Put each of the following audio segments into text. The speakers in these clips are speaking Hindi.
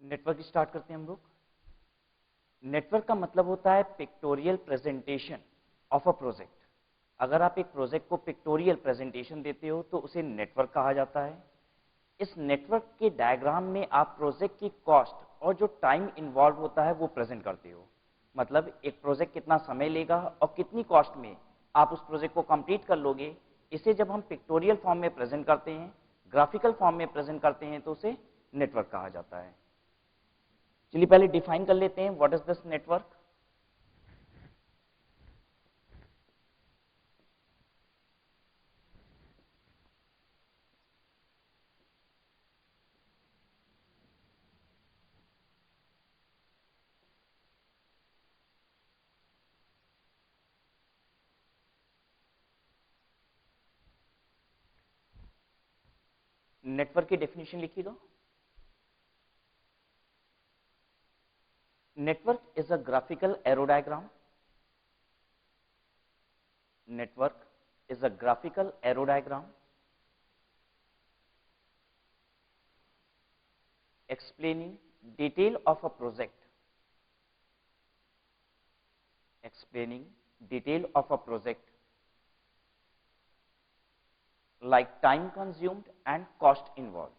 नेटवर्क स्टार्ट करते हैं हम लोग। नेटवर्क का मतलब होता है pictorial presentation of a project. अगर आप एक प्रोजेक्ट को पिक्टोरियल प्रेजेंटेशन देते हो तो उसे नेटवर्क कहा जाता है। इस नेटवर्क के डायग्राम में आप प्रोजेक्ट की कॉस्ट और जो टाइम इन्वॉल्व होता है वो प्रेजेंट करते हो। मतलब एक प्रोजेक्ट कितना समय लेगा और कितनी कॉस्ट में आप उस प्रोजेक्ट को कंप्लीट कर लोगे, इसे जब हम पिक्टोरियल फॉर्म में प्रेजेंट करते हैं, ग्राफिकल फॉर्म में प्रेजेंट करते हैं, तो उसे नेटवर्क कहा जाता है। चलिए पहले डिफाइन कर लेते हैं what is this network. Network की डेफिनेशन लिखी दो। Network is a graphical arrow diagram. Network is a graphical arrow diagram explaining detail of a project, explaining detail of a project like time consumed and cost involved.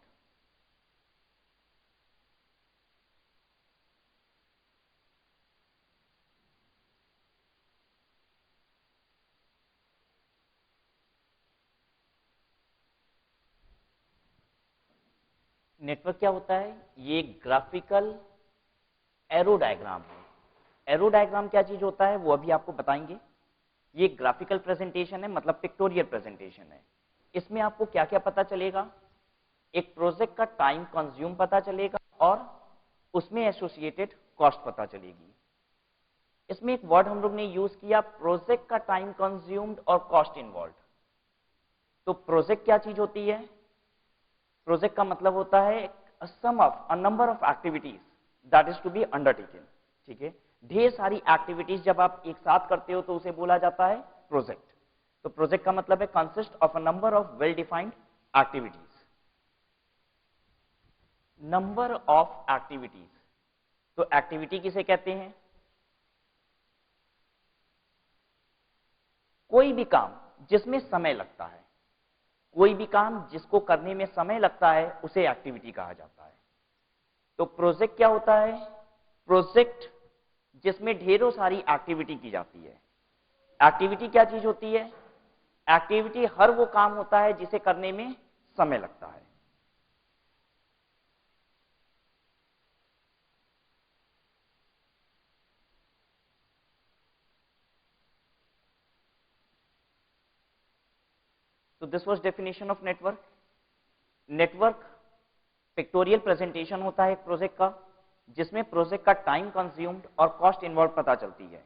Network क्या होता है? ये ग्राफिकल एरो डायग्राम है। एरो डायग्राम क्या चीज होता है वो अभी आपको बताएंगे। ये ग्राफिकल प्रेजेंटेशन है, मतलब पिक्टोरियल प्रेजेंटेशन है। इसमें आपको क्या क्या पता चलेगा? एक प्रोजेक्ट का टाइम कंज्यूम पता चलेगा और उसमें एसोसिएटेड कॉस्ट पता चलेगी। इसमें एक वर्ड हम लोग ने यूज किया, प्रोजेक्ट का टाइम कंज्यूम्ड और कॉस्ट इन्वॉल्व। तो प्रोजेक्ट क्या चीज होती है? प्रोजेक्ट का मतलब होता है sum of a number of activities that is to be undertaken. ठीक है, ढेर सारी एक्टिविटीज जब आप एक साथ करते हो तो उसे बोला जाता है प्रोजेक्ट। तो प्रोजेक्ट का मतलब है consist of a number of well defined activities. Number of activities, तो एक्टिविटी किसे कहते हैं? कोई भी काम जिसमें समय लगता है, कोई भी काम जिसको करने में समय लगता है उसे एक्टिविटी कहा जाता है। तो प्रोजेक्ट क्या होता है? प्रोजेक्ट जिसमें ढेरों सारी एक्टिविटी की जाती है। एक्टिविटी क्या चीज होती है? एक्टिविटी हर वो काम होता है जिसे करने में समय लगता है। तो this was definition of network. Network pictorial presentation होता है एक प्रोजेक्ट का, जिसमें प्रोजेक्ट का टाइम कंज्यूम्ड और कॉस्ट इन्वॉल्व पता चलती है।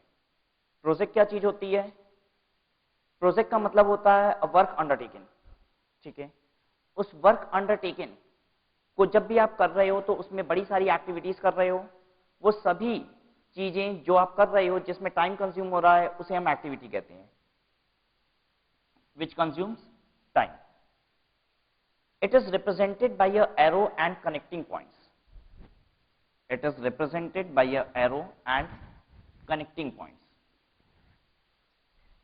प्रोजेक्ट क्या चीज होती है? प्रोजेक्ट का मतलब होता है वर्क अंडरटेकन। ठीक है, उस वर्क अंडरटेकन को जब भी आप कर रहे हो तो उसमें बड़ी सारी एक्टिविटीज कर रहे हो, वो सभी चीजें जो आप कर रहे हो जिसमें टाइम कंज्यूम हो रहा है उसे हम एक्टिविटी कहते हैं, which consumes time. It is represented by a arrow and connecting points. It is represented by a arrow and connecting points.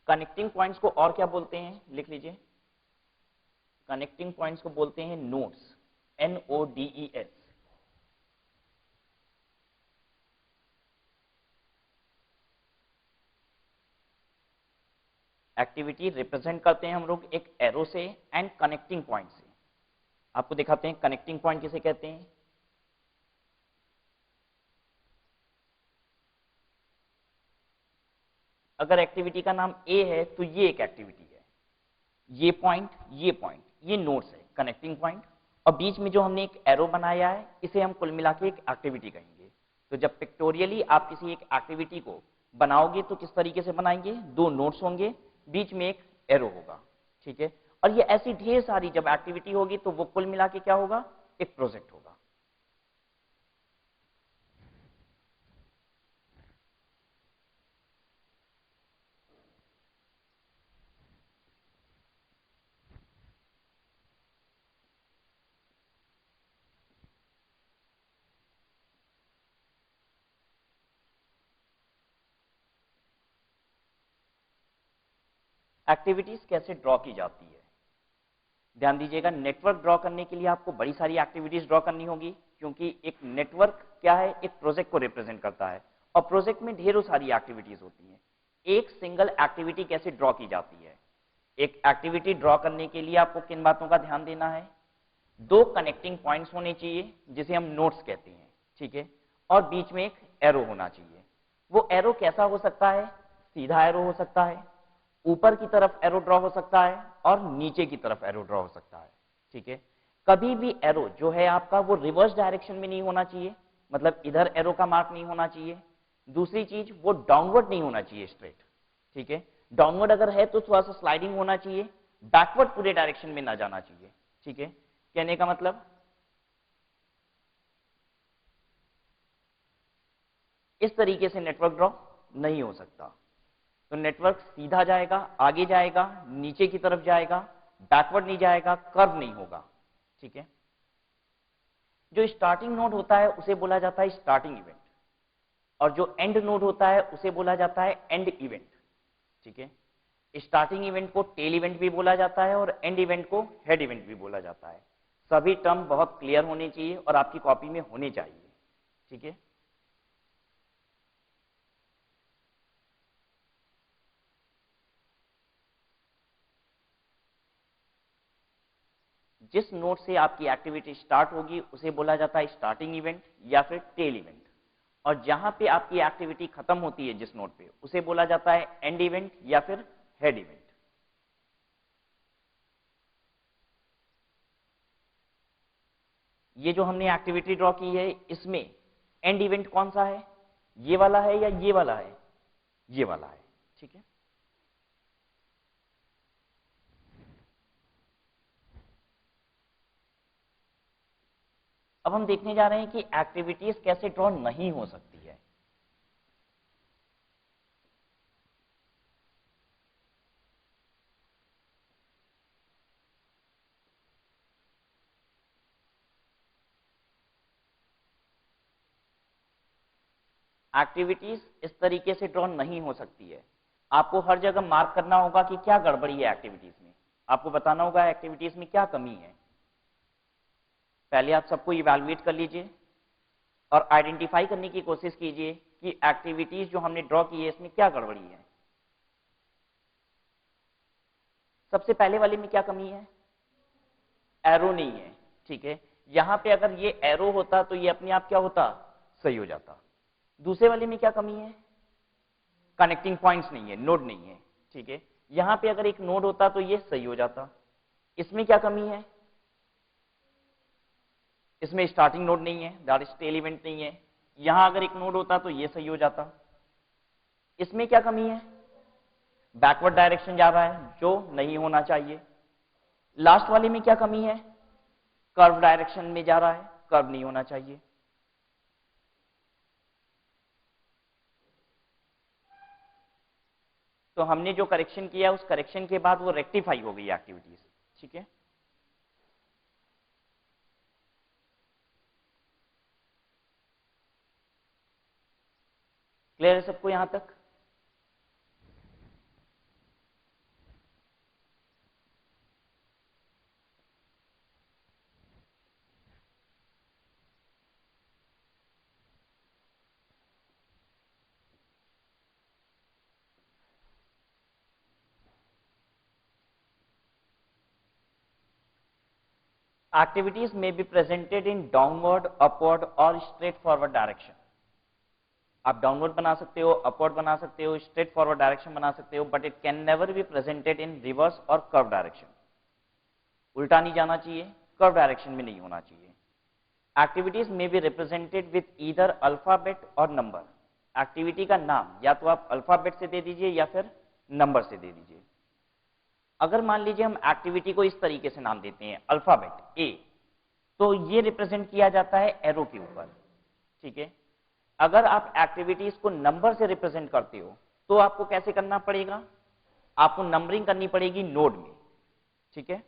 Connecting points को और क्या बोलते हैं? लिख लीजिए। Connecting points को बोलते हैं nodes, NODES। एक्टिविटी रिप्रेजेंट करते हैं हम लोग एक एरो से एंड कनेक्टिंग पॉइंट से। आपको दिखाते हैं कनेक्टिंग पॉइंट किसे कहते हैं। अगर एक्टिविटी का नाम ए है तो ये एक एक्टिविटी है, ये पॉइंट, ये नोड्स है, कनेक्टिंग पॉइंट। और बीच में जो हमने एक एरो बनाया है इसे हम कुल मिला के एक एक्टिविटी कहेंगे। तो जब पिक्टोरियली आप किसी एक एक्टिविटी को बनाओगे तो किस तरीके से बनाएंगे? दो नोड्स होंगे, बीच में एक एरो होगा। ठीक है, और ये ऐसी ढेर सारी जब एक्टिविटी होगी तो वो कुल मिला के क्या होगा? एक प्रोजेक्ट होगा। एक्टिविटीज कैसे ड्रॉ की जाती है? ध्यान दीजिएगा, नेटवर्क ड्रॉ करने के लिए आपको बड़ी सारी एक्टिविटीज ड्रॉ करनी होगी, क्योंकि एक नेटवर्क क्या है, एक प्रोजेक्ट को रिप्रेजेंट करता है और प्रोजेक्ट में ढेरों सारी एक्टिविटीज होती हैं। एक सिंगल एक्टिविटी कैसे ड्रॉ की जाती है? एक एक्टिविटी ड्रॉ करने के लिए आपको किन बातों का ध्यान देना है? दो कनेक्टिंग पॉइंट्स होने चाहिए जिसे हम नोड्स कहते हैं, ठीक है, और बीच में एक एरो होना चाहिए। वो एरो कैसा हो सकता है? सीधा एरो हो सकता है, ऊपर की तरफ एरो ड्रॉ हो सकता है और नीचे की तरफ एरो ड्रॉ हो सकता है, ठीक है। कभी भी एरो जो है आपका वो रिवर्स डायरेक्शन में नहीं होना चाहिए, मतलब इधर एरो का मार्क नहीं होना चाहिए। दूसरी चीज, वो डाउनवर्ड नहीं होना चाहिए स्ट्रेट, ठीक है। डाउनवर्ड अगर है तो थोड़ा सा स्लाइडिंग होना चाहिए, बैकवर्ड पूरे डायरेक्शन में ना जाना चाहिए, ठीक है। कहने का मतलब इस तरीके से नेटवर्क ड्रॉ नहीं हो सकता। तो नेटवर्क सीधा जाएगा, आगे जाएगा, नीचे की तरफ जाएगा, बैकवर्ड नहीं जाएगा, कर्व नहीं होगा, ठीक है। जो स्टार्टिंग नोड होता है उसे बोला जाता है स्टार्टिंग इवेंट, और जो एंड नोड होता है उसे बोला जाता है एंड इवेंट, ठीक है। स्टार्टिंग इवेंट को टेल इवेंट भी बोला जाता है और एंड इवेंट को हेड इवेंट भी बोला जाता है। सभी टर्म बहुत क्लियर होने चाहिए और आपकी कॉपी में होने चाहिए, ठीक है। जिस नोड से आपकी एक्टिविटी स्टार्ट होगी उसे बोला जाता है स्टार्टिंग इवेंट या फिर टेल इवेंट, और जहां पे आपकी एक्टिविटी खत्म होती है जिस नोड पे, उसे बोला जाता है एंड इवेंट या फिर हेड इवेंट। ये जो हमने एक्टिविटी ड्रॉ की है इसमें एंड इवेंट कौन सा है? ये वाला है या ये वाला है? ये वाला है, ठीक है। अब हम देखने जा रहे हैं कि एक्टिविटीज कैसे ड्रॉ नहीं हो सकती है। एक्टिविटीज इस तरीके से ड्रॉ नहीं हो सकती है। आपको हर जगह मार्क करना होगा कि क्या गड़बड़ी है एक्टिविटीज में, आपको बताना होगा एक्टिविटीज में क्या कमी है। पहले आप सबको इवैल्यूएट कर लीजिए और आइडेंटिफाई करने की कोशिश कीजिए कि एक्टिविटीज जो हमने ड्रॉ की है इसमें क्या गड़बड़ी है। सबसे पहले वाले में क्या कमी है? एरो नहीं है, ठीक है। यहां पे अगर ये एरो होता तो ये अपने आप क्या होता? सही हो जाता। दूसरे वाले में क्या कमी है? कनेक्टिंग पॉइंट्स नहीं है, नोड नहीं है, ठीक है। यहां पे अगर एक नोड होता तो ये सही हो जाता। इसमें क्या कमी है? इसमें स्टार्टिंग नोड नहीं है, दैट इज टेल इवेंट नहीं है। यहां अगर एक नोड होता तो ये सही हो जाता। इसमें क्या कमी है? बैकवर्ड डायरेक्शन जा रहा है जो नहीं होना चाहिए। लास्ट वाले में क्या कमी है? कर्व डायरेक्शन में जा रहा है, कर्व नहीं होना चाहिए। तो हमने जो करेक्शन किया उस करेक्शन के बाद वो रेक्टिफाई हो गई एक्टिविटीज, ठीक है। क्लियर है सबको यहां तक? Activities may be presented in downward, upward और straight forward direction. आप डाउनवर्ड बना सकते हो, अपवर्ड बना सकते हो, स्ट्रेट फॉरवर्ड डायरेक्शन बना सकते हो, but it can never be presented in reverse और कर्व डायरेक्शन। उल्टा नहीं जाना चाहिए, कर्व डायरेक्शन में नहीं होना चाहिए। एक्टिविटीज में be represented with either alphabet और नंबर। एक्टिविटी का नाम या तो आप अल्फाबेट से दे दीजिए या फिर नंबर से दे दीजिए। अगर मान लीजिए हम एक्टिविटी को इस तरीके से नाम देते हैं अल्फाबेट ए, तो ये रिप्रेजेंट किया जाता है एरो के ऊपर, ठीक है। अगर आप एक्टिविटीज को नंबर से रिप्रेजेंट करते हो तो आपको कैसे करना पड़ेगा? आपको नंबरिंग करनी पड़ेगी नोड में, ठीक है।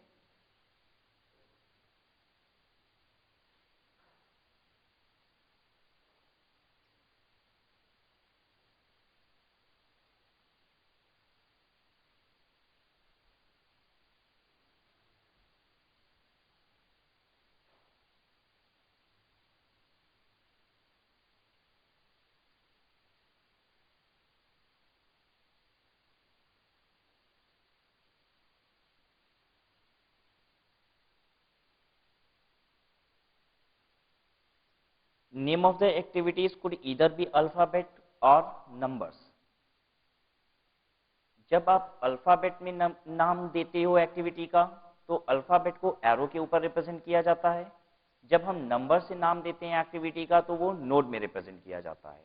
Name of the activities could either be alphabet और नंबर्स। जब आप अल्फाबेट में नाम देते हो एक्टिविटी का तो अल्फाबेट को एरो के ऊपर रिप्रेजेंट किया जाता है। जब हम नंबर से नाम देते हैं एक्टिविटी का तो वो नोड में रिप्रेजेंट किया जाता है।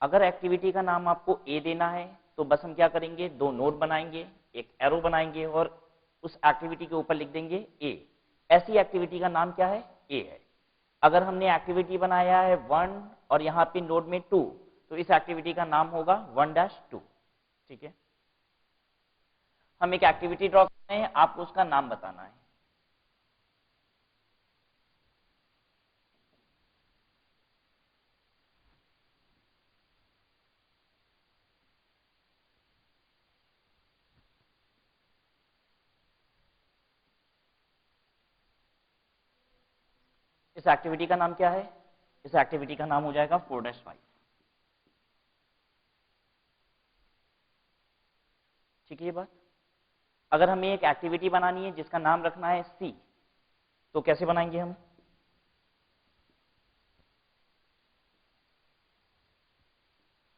अगर एक्टिविटी का नाम आपको ए देना है तो बस हम क्या करेंगे, दो नोड बनाएंगे, एक एरो बनाएंगे और उस एक्टिविटी के ऊपर लिख देंगे ए। ऐसी एक्टिविटी का नाम क्या है, ए है। अगर हमने एक्टिविटी बनाया है 1 और यहाँ पे नोड में 2 तो इस एक्टिविटी का नाम होगा 1-2। ठीक है, हम एक एक्टिविटी ड्रॉ करते हैं, आपको उसका नाम बताना है। इस एक्टिविटी का नाम क्या है, इस एक्टिविटी का नाम हो जाएगा 4-5। ठीक है ये बात। अगर हमें एक एक्टिविटी बनानी है जिसका नाम रखना है सी तो कैसे बनाएंगे हम,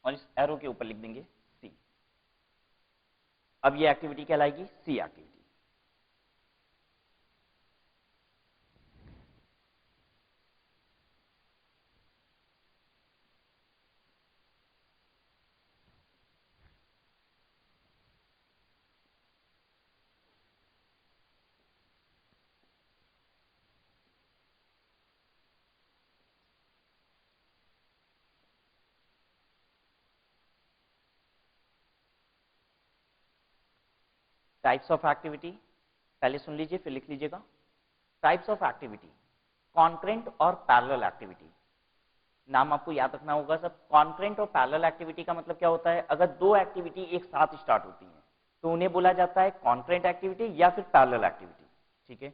और इस एरो के ऊपर लिख देंगे सी। अब ये एक्टिविटी कहलाएगी C activity. Types of activity पहले सुन लीजिए फिर लिख लीजिएगा। टाइप्स ऑफ एक्टिविटी, कॉन्करेंट और पैरेलल एक्टिविटी। नाम आपको याद रखना होगा सब। कॉन्करेंट और पैरेलल एक्टिविटी का मतलब क्या होता है, अगर दो एक्टिविटी एक साथ स्टार्ट होती हैं तो उन्हें बोला जाता है कॉन्करेंट एक्टिविटी या फिर पैरेलल एक्टिविटी। ठीक है,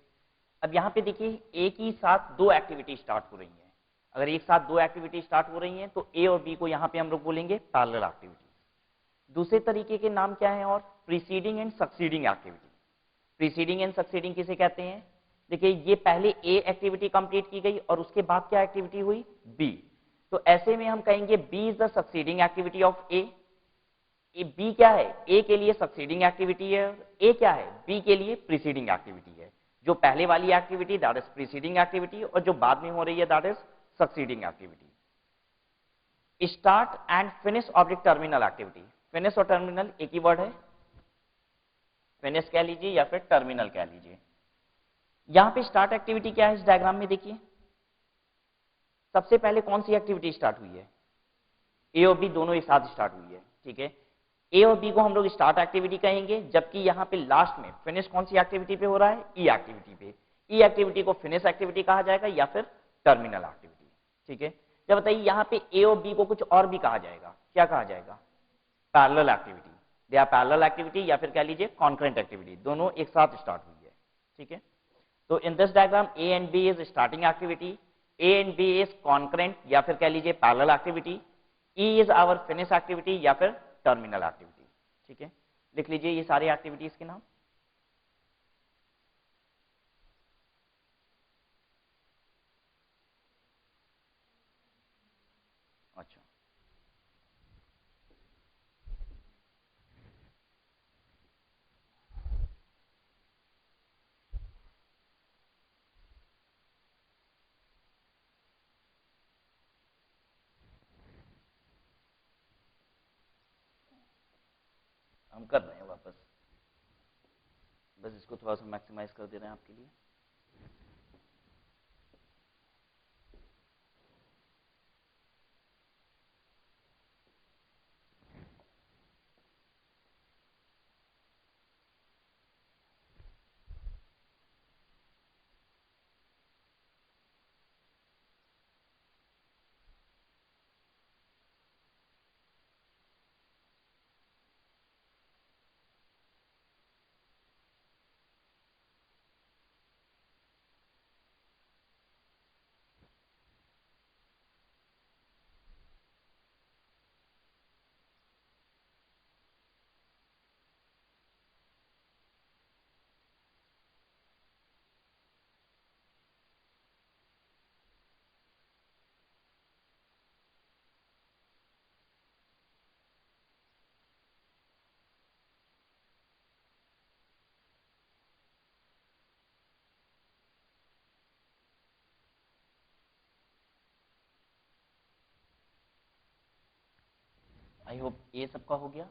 अब यहाँ पे देखिए एक ही साथ दो एक्टिविटी स्टार्ट हो रही हैं। अगर एक साथ दो एक्टिविटी स्टार्ट हो रही हैं तो ए और बी को यहाँ पे हम लोग बोलेंगे पैरेलल एक्टिविटी। दूसरे तरीके के नाम क्या है, और preceding and succeeding activity. Preceding and succeeding किसे कहते हैं, देखिए ये पहले ए एक्टिविटी कंप्लीट की गई और उसके बाद क्या एक्टिविटी हुई, बी। तो ऐसे में हम कहेंगे B is the succeeding activity of A. B क्या है, ए के लिए सक्सीडिंग एक्टिविटी है, ए क्या है, बी के लिए प्रीसीडिंग एक्टिविटी है। जो पहले वाली activity that is preceding activity और जो बाद में हो रही है that is succeeding activity. Start and finish object terminal activity. Finish और टर्मिनल एक ही वर्ड है, फिनिश कह लीजिए या फिर टर्मिनल कह लीजिए। यहां पे स्टार्ट एक्टिविटी क्या है, इस डायग्राम में देखिए सबसे पहले कौन सी एक्टिविटी स्टार्ट हुई है, ए और बी दोनों एक साथ स्टार्ट हुई है। ठीक है, ए और बी को हम लोग स्टार्ट एक्टिविटी कहेंगे, जबकि यहाँ पे लास्ट में फिनिश कौन सी एक्टिविटी पे हो रहा है, ई एक्टिविटी पे। ई एक्टिविटी को फिनिश एक्टिविटी कहा जाएगा या फिर टर्मिनल एक्टिविटी। ठीक है, जब बताइए यहाँ पे ए और बी को कुछ और भी कहा जाएगा, क्या कहा जाएगा, parallel activity. They are parallel activity या फिर कह लीजिए कॉन्करेंट एक्टिविटी, दोनों एक साथ स्टार्ट हुई है। ठीक है, तो in this diagram A and B is starting activity, A and B is concurrent या फिर कह लीजिए parallel activity, E is our finish activity या फिर टर्मिनल एक्टिविटी। ठीक है, लिख लीजिए ये सारे एक्टिविटीज के नाम। अच्छा, हम कर रहे हैं वापस, बस इसको थोड़ा सा मैक्सिमाइज कर दे रहे हैं आपके लिए। आई होप ये सबका हो गया।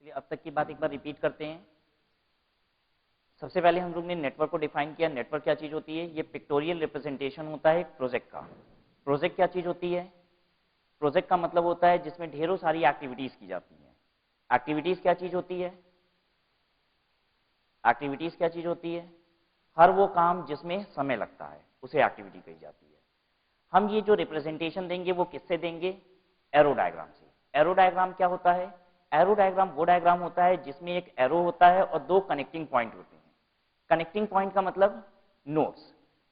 चलिए अब तक की बात एक बार रिपीट करते हैं। सबसे पहले हम लोग ने नेटवर्क को डिफाइन किया। नेटवर्क क्या चीज होती है? ये पिक्टोरियल रिप्रेजेंटेशन होता है एक प्रोजेक्ट का। प्रोजेक्ट क्या चीज होती है? प्रोजेक्ट का मतलब होता है जिसमें ढेरों सारी एक्टिविटीज की जाती हैं। एक्टिविटीज क्या चीज होती है? एक्टिविटीज क्या चीज होती है? हर वो काम जिसमें समय लगता है उसे एक्टिविटी कही जाती है। हम ये जो रिप्रेजेंटेशन देंगे वो किससे देंगे? एरो डायग्राम से। एरो डायग्राम क्या होता है? एरो डायग्राम वो डायग्राम होता है जिसमें एक एरो होता है और दो कनेक्टिंग पॉइंट होते हैं। कनेक्टिंग पॉइंट का मतलब nodes,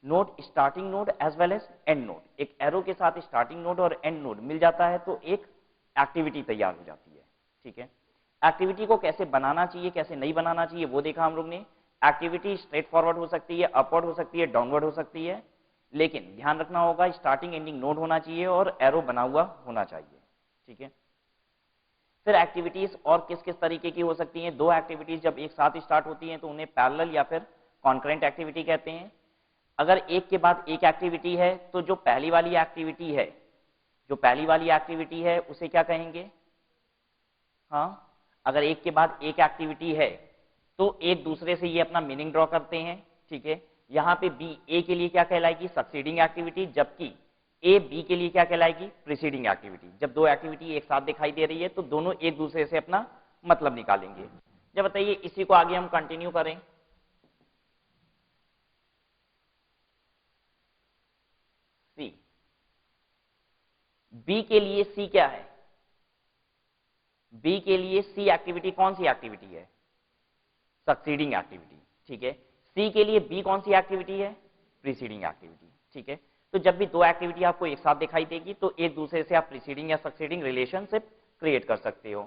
node starting node as well as end node. एक एरो के साथ स्टार्टिंग नोड और एंड नोड मिल जाता है तो एक एक्टिविटी तैयार हो जाती है। ठीक है, एक्टिविटी को कैसे बनाना चाहिए कैसे नहीं बनाना चाहिए वो देखा हम लोग ने। एक्टिविटी स्ट्रेट फॉरवर्ड हो सकती है, अपवर्ड हो सकती है, डाउनवर्ड हो सकती है, लेकिन ध्यान रखना होगा स्टार्टिंग एंडिंग नोड होना चाहिए और एरो बना हुआ होना चाहिए। ठीक है, फिर एक्टिविटीज और किस किस तरीके की हो सकती हैं? दो एक्टिविटीज जब एक साथ स्टार्ट होती हैं तो उन्हें पैरेलल या फिर कॉन्करेंट एक्टिविटी कहते हैं। अगर एक के बाद एक एक्टिविटी है तो जो पहली वाली एक्टिविटी है, जो पहली वाली एक्टिविटी है उसे क्या कहेंगे? हाँ, अगर एक के बाद एक एक्टिविटी है तो एक दूसरे से ये अपना मीनिंग ड्रॉ करते हैं। ठीक है, यहाँ पे बी ए के लिए क्या कहलाएगी? सक्सीडिंग एक्टिविटी, जबकि ए बी के लिए क्या कहलाएगी? Preceding activity. जब दो एक्टिविटी एक साथ दिखाई दे रही है तो दोनों एक दूसरे से अपना मतलब निकालेंगे। जब बताइए इसी को आगे हम कंटिन्यू करें। सी, बी के लिए सी क्या है? बी के लिए सी एक्टिविटी कौन सी एक्टिविटी है? Succeeding activity. ठीक है, सी के लिए बी कौन सी एक्टिविटी है? Preceding activity. ठीक है, तो जब भी दो एक्टिविटी आपको एक साथ दिखाई देगी तो एक दूसरे से आप प्रीसीडिंग या सक्सीडिंग रिलेशनशिप क्रिएट कर सकते हो।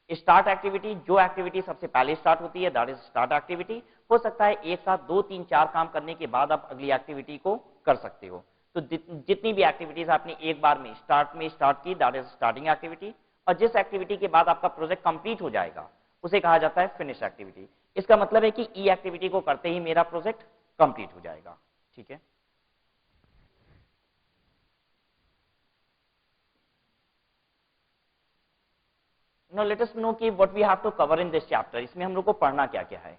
स्टार्ट एक्टिविटी, जो एक्टिविटी सबसे पहले स्टार्ट होती है दैट इज स्टार्ट एक्टिविटी। हो सकता है एक साथ दो तीन चार काम करने के बाद आप अगली एक्टिविटी को कर सकते हो। तो जितनी भी एक्टिविटीज आपने एक बार में स्टार्ट की दैट इज स्टार्टिंग एक्टिविटी, और जिस एक्टिविटी के बाद आपका प्रोजेक्ट कंप्लीट हो जाएगा उसे कहा जाता है फिनिश एक्टिविटी। इसका मतलब है कि ई एक्टिविटी को करते ही मेरा प्रोजेक्ट कंप्लीट हो जाएगा। ठीक है, नाउ लेट अस नो कि what we have to cover in this chapter. इसमें हम लोग को पढ़ना क्या क्या है?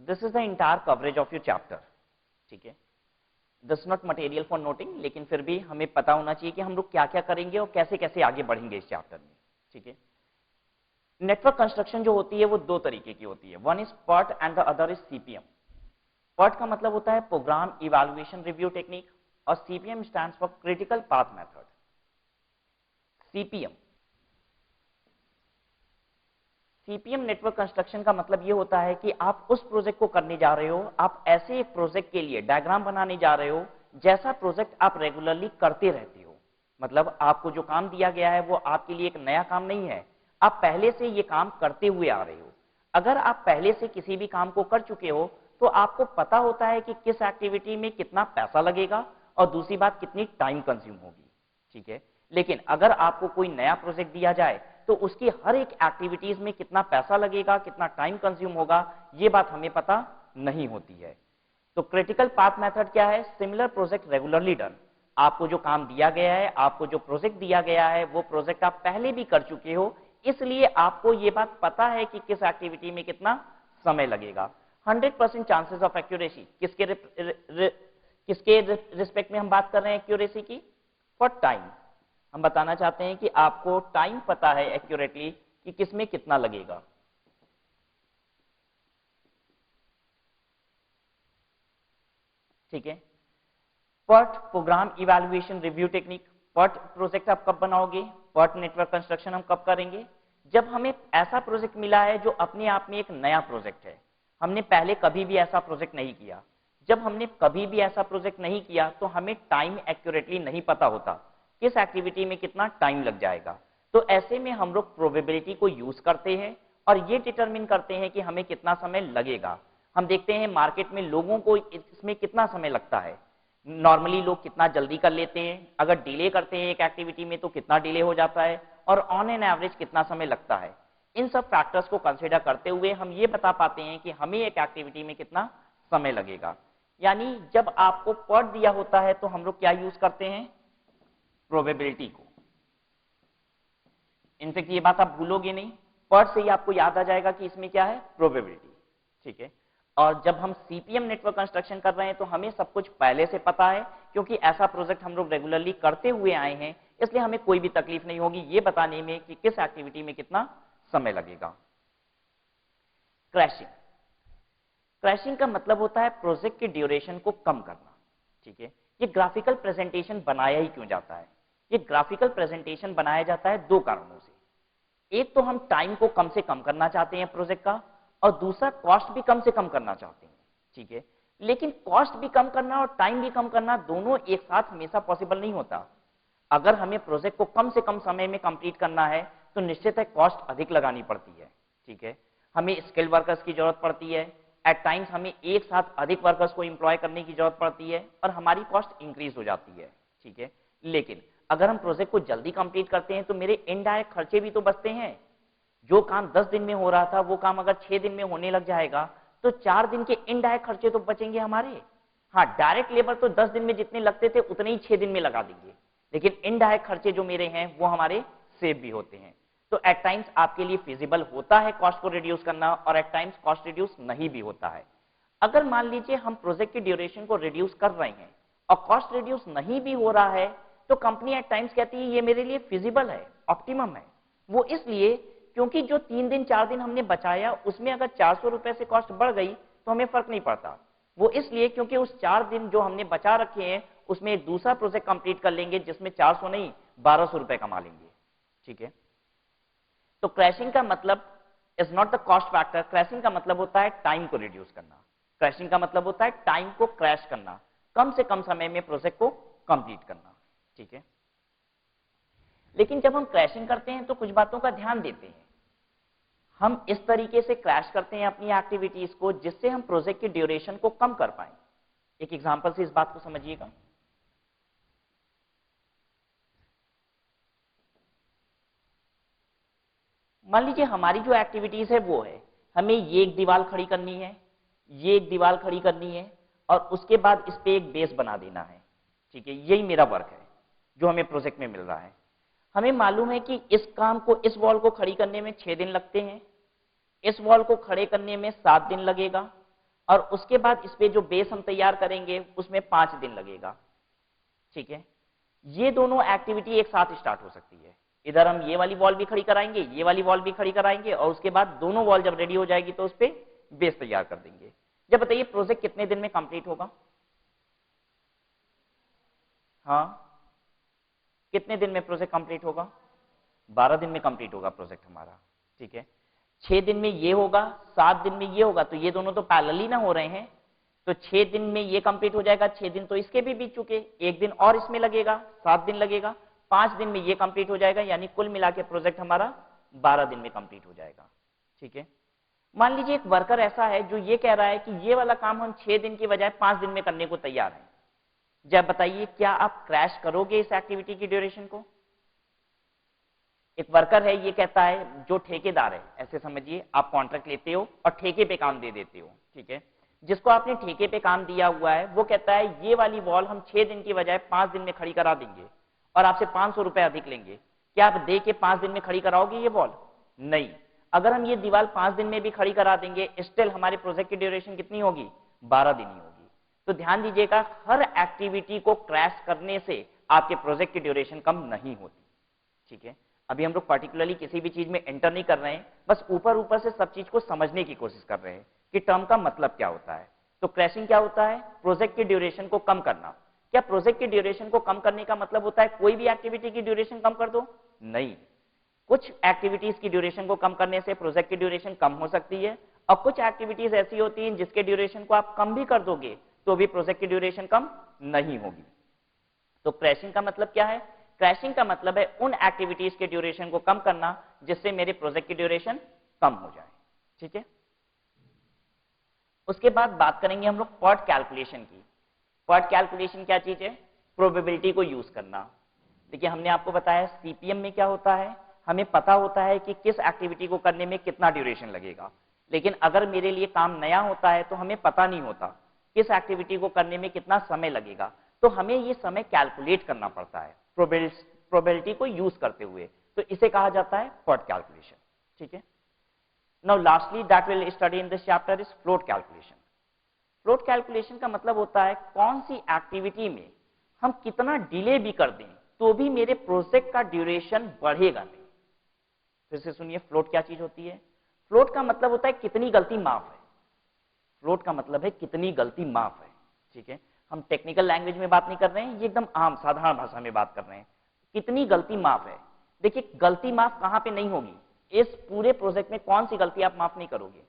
This is the entire coverage of your chapter. ठीक है, this not material for noting, लेकिन फिर भी हमें पता होना चाहिए कि हम लोग क्या क्या करेंगे और कैसे कैसे आगे बढ़ेंगे इस चैप्टर में। ठीक है, नेटवर्क कंस्ट्रक्शन जो होती है वो दो तरीके की होती है। One is PERT and the other is CPM. PERT का मतलब होता है प्रोग्राम इवैल्यूएशन रिव्यू टेक्निक और CPM stands for critical path method. CPM, CPM network construction का मतलब ये होता है कि आप उस प्रोजेक्ट को करने जा रहे हो, आप ऐसे एक प्रोजेक्ट के लिए डायग्राम बनाने जा रहे हो जैसा प्रोजेक्ट आप रेगुलरली करते रहते हो। मतलब आपको जो काम दिया गया है वो आपके लिए एक नया काम नहीं है, आप पहले से ये काम करते हुए आ रहे हो। अगर आप पहले से किसी भी काम को कर चुके हो तो आपको पता होता है कि किस एक्टिविटी में कितना पैसा लगेगा और दूसरी बात कितनी टाइम कंज्यूम होगी। ठीक है, लेकिन अगर आपको कोई नया प्रोजेक्ट दिया जाए तो उसकी हर एक एक्टिविटीज में कितना पैसा लगेगा, कितना टाइम कंज्यूम होगा, ये बात हमें पता नहीं होती है। तो क्रिटिकल पाथ मेथड क्या है? Similar project regularly done. आपको जो काम दिया गया है, आपको जो प्रोजेक्ट दिया गया है वो प्रोजेक्ट आप पहले भी कर चुके हो, इसलिए आपको ये बात पता है कि किस एक्टिविटी में कितना समय लगेगा। 100% चांसेस ऑफ एक्यूरेसी। किसके रिस्पेक्ट में हम बात कर रहे हैं एक्यूरेसी की? For time. हम बताना चाहते हैं कि आपको टाइम पता है एक्यूरेटली कि किसमें कितना लगेगा। ठीक है। PERT program evaluation review technique, PERT project आप कब बनाओगे, PERT नेटवर्क कंस्ट्रक्शन हम कब करेंगे, जब हमें ऐसा प्रोजेक्ट मिला है जो अपने आप में एक नया प्रोजेक्ट है, हमने पहले कभी भी ऐसा प्रोजेक्ट नहीं किया। जब हमने कभी भी ऐसा प्रोजेक्ट नहीं किया तो हमें टाइम एक्यूरेटली नहीं पता होता किस एक्टिविटी में कितना टाइम लग जाएगा। तो ऐसे में हम लोग प्रोबेबिलिटी को यूज करते हैं और ये डिटरमिन करते हैं कि हमें कितना समय लगेगा। हम देखते हैं मार्केट में लोगों को इसमें कितना समय लगता है, नॉर्मली लोग कितना जल्दी कर लेते हैं, अगर डिले करते हैं एक एक्टिविटी में तो कितना डिले हो जाता है, और ऑन एन एवरेज कितना समय लगता है। इन सब फैक्टर्स को कंसीडर करते हुए हम ये बता पाते हैं कि हमें एक एक्टिविटी में कितना समय लगेगा। यानी जब आपको PERT दिया होता है तो हम लोग क्या यूज करते हैं, प्रोबेबिलिटी को। इनफेक्ट ये बात आप भूलोगे नहीं, PERT से ही आपको याद आ जाएगा कि इसमें क्या है, प्रोबेबिलिटी। ठीक है। और जब हम CPM नेटवर्क कंस्ट्रक्शन कर रहे हैं तो हमें सब कुछ पहले से पता है, क्योंकि ऐसा प्रोजेक्ट हम लोग रेगुलरली करते हुए आए हैं, इसलिए हमें कोई भी तकलीफ नहीं होगी ये बताने में कि किस एक्टिविटी में कितना समय लगेगा। क्रैशिंग, क्रैशिंग का मतलब होता है प्रोजेक्ट की ड्यूरेशन को कम करना। ठीक है। ये ग्राफिकल प्रेजेंटेशन बनाया ही क्यों जाता है, ये ग्राफिकल प्रेजेंटेशन बनाया जाता है दो कारणों से। एक तो हम टाइम को कम से कम करना चाहते हैं प्रोजेक्ट का, और दूसरा कॉस्ट भी कम से कम करना चाहते हैं। ठीक है। लेकिन कॉस्ट भी कम करना और टाइम भी कम करना दोनों एक साथ हमेशा पॉसिबल नहीं होता। अगर हमें प्रोजेक्ट को कम से कम समय में कंप्लीट करना है तो निश्चित है कॉस्ट अधिक लगानी पड़ती है। ठीक है। हमें स्किल्ड वर्कर्स की जरूरत पड़ती है, एट टाइम्स हमें एक साथ अधिक वर्कर्स को एम्प्लॉय करने की जरूरत पड़ती है और हमारी कॉस्ट इंक्रीज हो जाती है। ठीक है। लेकिन अगर हम प्रोजेक्ट को जल्दी कंप्लीट करते हैं तो मेरे इनडायरेक्ट खर्चे भी तो बचते हैं। जो काम 10 दिन में हो रहा था वो काम अगर 6 दिन में होने लग जाएगा तो 4 दिन के इनडायरेक्ट खर्चे तो बचेंगे हमारे। हाँ, डायरेक्ट लेबर तो 10 दिन में जितने लगते थे उतने ही 6 दिन में लगा देंगे, लेकिन इनडायरेक्ट खर्चे जो मेरे हैं वो हमारे सेव भी होते हैं। तो एट टाइम्स आपके लिए फिजिबल होता है कॉस्ट को रिड्यूस करना, और एट टाइम्स कॉस्ट रिड्यूस नहीं भी होता है। अगर मान लीजिए हम प्रोजेक्ट की ड्यूरेशन को रिड्यूस कर रहे हैं और कॉस्ट रिड्यूस नहीं भी हो रहा है, तो कंपनी एट टाइम्स कहती है ये मेरे लिए फिजिबल है, ऑप्टिमम है। वो इसलिए क्योंकि जो 3 दिन 4 दिन हमने बचाया उसमें अगर 400 रुपए से कॉस्ट बढ़ गई तो हमें फर्क नहीं पड़ता। वो इसलिए क्योंकि उस 4 दिन जो हमने बचा रखे हैं उसमें एक दूसरा प्रोजेक्ट कंप्लीट कर लेंगे जिसमें 400 नहीं 1200 रुपए कमा लेंगे। ठीक है। तो क्रैशिंग का मतलब is not the cost factor, crashing का मतलब होता है टाइम को रिड्यूस करना। क्रैशिंग का मतलब होता है टाइम को क्रैश करना, कम से कम समय में प्रोजेक्ट को कंप्लीट करना। ठीक है। लेकिन जब हम क्रैशिंग करते हैं तो कुछ बातों का ध्यान देते हैं। हम इस तरीके से क्रैश करते हैं अपनी एक्टिविटीज को जिससे हम प्रोजेक्ट की ड्यूरेशन को कम कर पाए। एक एग्जांपल से इस बात को समझिएगा। मान लीजिए हमारी जो एक्टिविटीज है वो है हमें ये एक दीवार खड़ी करनी है, ये एक दीवार खड़ी करनी है, और उसके बाद इस पे एक बेस बना देना है। ठीक है। यही मेरा वर्क है जो हमें प्रोजेक्ट में मिल रहा है। हमें मालूम है कि इस काम को, इस वॉल को खड़ी करने में 6 दिन लगते हैं, इस वॉल को खड़े करने में 7 दिन लगेगा, और उसके बाद इस पे जो बेस हम तैयार करेंगे उसमें 5 दिन लगेगा। ठीक है। ये दोनों एक्टिविटी एक साथ स्टार्ट हो सकती है। इधर हम ये वाली वॉल भी खड़ी कराएंगे, ये वाली वॉल भी खड़ी कराएंगे, और उसके बाद दोनों वॉल जब रेडी हो जाएगी तो उस पे बेस तैयार कर देंगे। जब बताइए प्रोजेक्ट कितने दिन में कंप्लीट होगा? हाँ, कितने दिन में प्रोजेक्ट कंप्लीट होगा? 12 दिन में कंप्लीट होगा प्रोजेक्ट हमारा। ठीक है। 6 दिन में ये होगा, 7 दिन में ये होगा, तो ये दोनों तो पैरेलली ना हो रहे हैं। तो 6 दिन में ये कंप्लीट हो जाएगा, 6 दिन तो इसके भी बीत चुके, 1 दिन और इसमें लगेगा, 7 दिन लगेगा, 5 दिन में ये कंप्लीट हो जाएगा, यानी कुल मिला के प्रोजेक्ट हमारा 12 दिन में कंप्लीट हो जाएगा। ठीक है। मान लीजिए एक वर्कर ऐसा है जो ये कह रहा है कि ये वाला काम हम 6 दिन की बजाय 5 दिन में करने को तैयार हैं। जब बताइए क्या आप क्रैश करोगे इस एक्टिविटी की ड्यूरेशन को? एक वर्कर है, ये कहता है, जो ठेकेदार है, ऐसे समझिए आप कॉन्ट्रैक्ट लेते हो और ठेके पे काम दे देते हो। ठीक है। जिसको आपने ठेके पे काम दिया हुआ है वो कहता है ये वाली वॉल हम 6 दिन की बजाय 5 दिन में खड़ी करा देंगे और आपसे 500 रुपए अधिक लेंगे। क्या आप दे के 5 दिन में खड़ी कराओगे ये वॉल? नहीं। अगर हम ये दीवार 5 दिन में भी खड़ी करा देंगे स्टिल हमारे प्रोजेक्ट की ड्यूरेशन कितनी होगी? 12 दिन ही होगी। तो ध्यान दीजिएगा, हर एक्टिविटी को क्रैश करने से आपके प्रोजेक्ट की ड्यूरेशन कम नहीं होती। ठीक है। अभी हम लोग पर्टिकुलरली किसी भी चीज में एंटर नहीं कर रहे हैं, बस ऊपर ऊपर से सब चीज को समझने की कोशिश कर रहे हैं कि टर्म का मतलब क्या होता है। तो क्रैशिंग क्या होता है? प्रोजेक्ट की ड्यूरेशन को कम करना। क्या प्रोजेक्ट की ड्यूरेशन को कम करने का मतलब होता है कोई भी एक्टिविटी की ड्यूरेशन कम कर दो? नहीं, कुछ एक्टिविटीज की ड्यूरेशन को कम करने से प्रोजेक्ट की ड्यूरेशन कम हो सकती है, और कुछ एक्टिविटीज ऐसी होती हैं जिसके ड्यूरेशन को आप कम भी कर दोगे तो भी प्रोजेक्ट की ड्यूरेशन कम नहीं होगी। तो क्रैशिंग का मतलब क्या है? क्रैशिंग का मतलब है उन एक्टिविटीज के ड्यूरेशन को कम करना जिससे मेरे प्रोजेक्ट की ड्यूरेशन कम हो जाए। ठीक है, उसके बाद बात करेंगे हम लोग PERT कैलकुलेशन की। PERT कैलकुलेशन क्या चीज है? प्रोबेबिलिटी को यूज करना। देखिए, हमने आपको बताया सीपीएम में क्या होता है, हमें पता होता है कि किस एक्टिविटी को करने में कितना ड्यूरेशन लगेगा, लेकिन अगर मेरे लिए काम नया होता है तो हमें पता नहीं होता किस एक्टिविटी को करने में कितना समय लगेगा, तो हमें ये समय कैलकुलेट करना पड़ता है प्रोबेबिलिटी को यूज करते हुए, तो इसे कहा जाता है PERT कैलकुलेशन। ठीक है, now lastly that will study in this chapter is float calculation. Float calculation का मतलब होता है कौन सी एक्टिविटी में हम कितना डिले भी कर दें तो भी मेरे प्रोजेक्ट का ड्यूरेशन बढ़ेगा नहीं। फिर से सुनिए, फ्लोट क्या चीज होती है? फ्लोट का मतलब होता है कितनी गलती माफ है। फ्लोट का मतलब है कितनी गलती माफ है। ठीक है, हम टेक्निकल लैंग्वेज में बात नहीं कर रहे हैं, ये एकदम आम साधारण भाषा में बात कर रहे हैं। कितनी गलती माफ है? देखिए, गलती माफ कहां पे नहीं होगी? इस पूरे प्रोजेक्ट में कौन सी गलती आप माफ नहीं करोगे?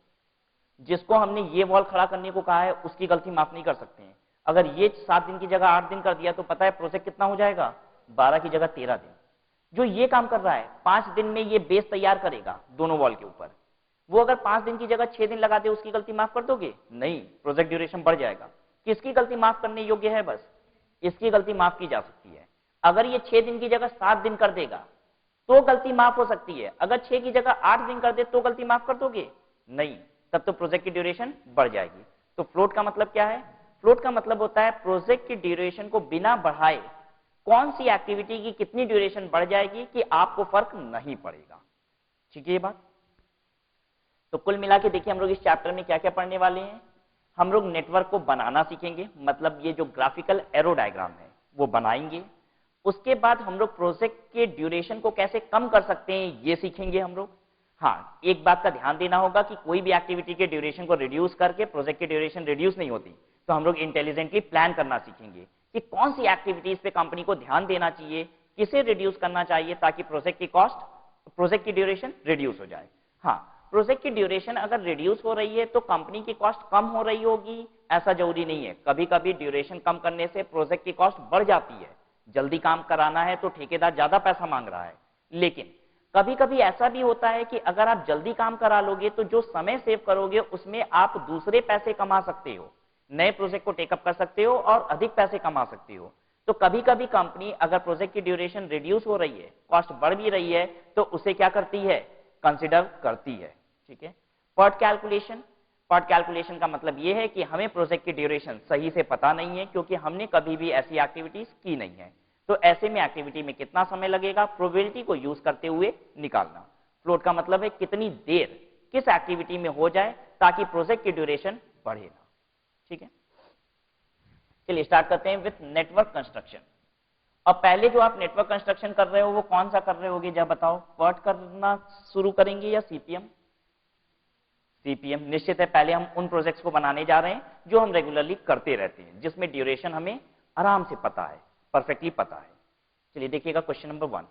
जिसको हमने ये वॉल खड़ा करने को कहा है उसकी गलती माफ नहीं कर सकते हैं। अगर ये 7 दिन की जगह 8 दिन कर दिया तो पता है प्रोजेक्ट कितना हो जाएगा? 12 की जगह 13 दिन। जो ये काम कर रहा है 5 दिन में ये बेस तैयार करेगा दोनों वॉल के ऊपर, वो अगर 5 दिन की जगह 6 दिन लगा दे उसकी गलती माफ कर दोगे? नहीं, प्रोजेक्ट ड्यूरेशन बढ़ जाएगा। किसकी गलती माफ करने योग्य है? बस इसकी गलती माफ की जा सकती है। अगर ये 6 दिन की जगह 7 दिन कर देगा तो गलती माफ हो सकती है, अगर 6 की जगह 8 दिन कर दे तो गलती माफ कर दोगे? नहीं, तब तो प्रोजेक्ट की ड्यूरेशन बढ़ जाएगी। तो फ्लोट का मतलब क्या है? फ्लोट का मतलब होता है प्रोजेक्ट की ड्यूरेशन को बिना बढ़ाए कौन सी एक्टिविटी की कितनी ड्यूरेशन बढ़ जाएगी कि आपको फर्क नहीं पड़ेगा। ठीक है ये बात? तो कुल मिला के देखिए हम लोग इस चैप्टर में क्या क्या पढ़ने वाले हैं। हम लोग नेटवर्क को बनाना सीखेंगे, मतलब ये जो ग्राफिकल एरो डायग्राम है वो बनाएंगे। उसके बाद हम लोग प्रोजेक्ट के ड्यूरेशन को कैसे कम कर सकते हैं ये सीखेंगे हम लोग। हाँ, एक बात का ध्यान देना होगा कि कोई भी एक्टिविटी के ड्यूरेशन को रिड्यूस करके प्रोजेक्ट की ड्यूरेशन रिड्यूस नहीं होती, तो हम लोग इंटेलिजेंटली प्लान करना सीखेंगे कि कौन सी एक्टिविटीज पे कंपनी को ध्यान देना चाहिए, किसे रिड्यूस करना चाहिए ताकि प्रोजेक्ट की ड्यूरेशन रिड्यूस हो जाए। हाँ, प्रोजेक्ट की ड्यूरेशन अगर रिड्यूस हो रही है तो कंपनी की कॉस्ट कम हो रही होगी ऐसा जरूरी नहीं है। कभी कभी ड्यूरेशन कम करने से प्रोजेक्ट की कॉस्ट बढ़ जाती है। जल्दी काम कराना है तो ठेकेदार ज्यादा पैसा मांग रहा है, लेकिन कभी कभी ऐसा भी होता है कि अगर आप जल्दी काम करा लोगे तो जो समय सेव करोगे उसमें आप दूसरे पैसे कमा सकते हो, नए प्रोजेक्ट को टेकअप कर सकते हो और अधिक पैसे कमा सकते हो। तो कभी कभी कंपनी अगर प्रोजेक्ट की ड्यूरेशन रिड्यूस हो रही है, कॉस्ट बढ़ भी रही है, तो उसे क्या करती है? कंसिडर करती है। ठीक है, PERT कैलकुलेशन का मतलब यह है कि हमें प्रोजेक्ट की ड्यूरेशन सही से पता नहीं है क्योंकि हमने कभी भी ऐसी एक्टिविटीज की नहीं है। तो ऐसे में एक्टिविटी में कितना समय लगेगा प्रोबेबिलिटी को यूज करते हुए निकालना। फ्लोट का मतलब है कितनी देर किस एक्टिविटी में हो जाए ताकि प्रोजेक्ट की ड्यूरेशन बढ़े ना। ठीक है, चलिए स्टार्ट करते हैं विथ नेटवर्क कंस्ट्रक्शन। अब पहले जो आप नेटवर्क कंस्ट्रक्शन कर रहे हो वो कौन सा कर रहे होगे जब बताओ? PERT करना शुरू करेंगे या सीपीएम? सीपीएम निश्चित है, पहले हम उन प्रोजेक्ट्स को बनाने जा रहे हैं जो हम रेगुलरली करते रहते हैं, जिसमें ड्यूरेशन हमें आराम से पता है, परफेक्टली पता है। चलिए देखिएगा क्वेश्चन नंबर 1।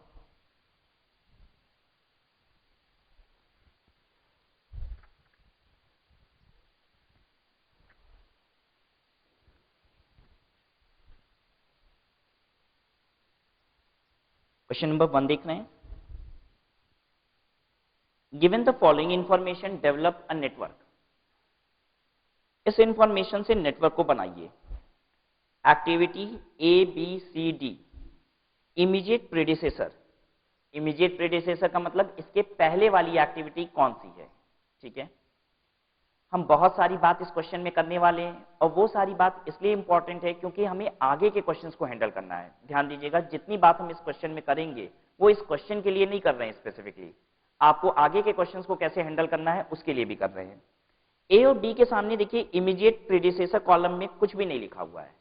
क्वेश्चन नंबर 1 देख रहे हैं। Given the following information develop a network. इस इंफॉर्मेशन से नेटवर्क को बनाइए। Activity A B C D, immediate predecessor. Immediate predecessor का मतलब इसके पहले वाली एक्टिविटी कौन सी है। ठीक है, हम बहुत सारी बात इस क्वेश्चन में करने वाले हैं और वो सारी बात इसलिए इंपॉर्टेंट है क्योंकि हमें आगे के क्वेश्चंस को हैंडल करना है। ध्यान दीजिएगा, जितनी बात हम इस क्वेश्चन में करेंगे वो इस क्वेश्चन के लिए नहीं कर रहे हैं स्पेसिफिकली, आपको आगे के क्वेश्चंस को कैसे हैंडल करना है उसके लिए भी कर रहे हैं। ए और डी के सामने देखिए इमीडिएट प्रेडिसेसर कॉलम में कुछ भी नहीं लिखा हुआ है,